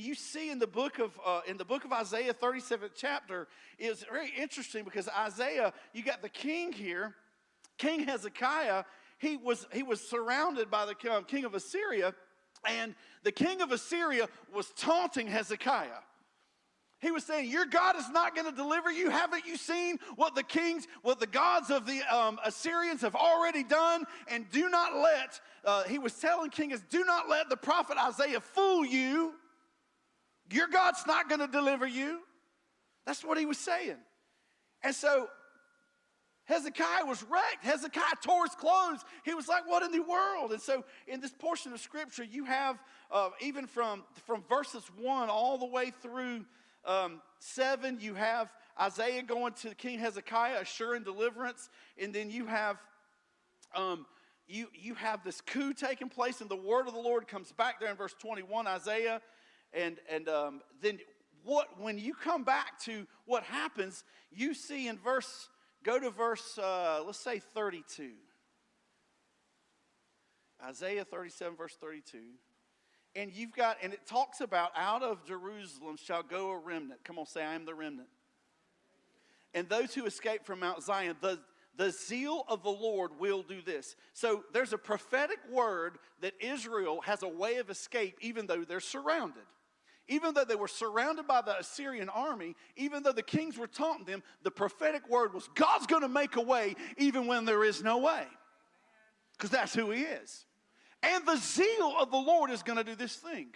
you see in the book of Isaiah, 37th chapter, is very interesting because Isaiah, you got the king here, King Hezekiah. He was surrounded by the king of Assyria, and the king of Assyria was taunting Hezekiah. He was saying, your God is not going to deliver you. Haven't you seen what the gods of the Assyrians have already done? And do not let, he was telling King, do not let the prophet Isaiah fool you. Your God's not going to deliver you. That's what he was saying. And so Hezekiah was wrecked. Hezekiah tore his clothes. He was like, what in the world? And so in this portion of Scripture, you have, even from verses 1 all the way through 7, you have Isaiah going to King Hezekiah, assuring deliverance. And then you have you have this coup taking place, and the word of the Lord comes back there in verse 21, Isaiah. And then when you come back to what happens, you see in go to verse, let's say 32. Isaiah 37, verse 32. And it talks about, out of Jerusalem shall go a remnant. Come on, say, I am the remnant. And those who escape from Mount Zion, the zeal of the Lord will do this. So there's a prophetic word that Israel has a way of escape even though they're surrounded. Even though they were surrounded by the Assyrian army, even though the kings were taunting them, the prophetic word was, God's going to make a way even when there is no way. Because that's who he is. And the zeal of the Lord is going to do this thing.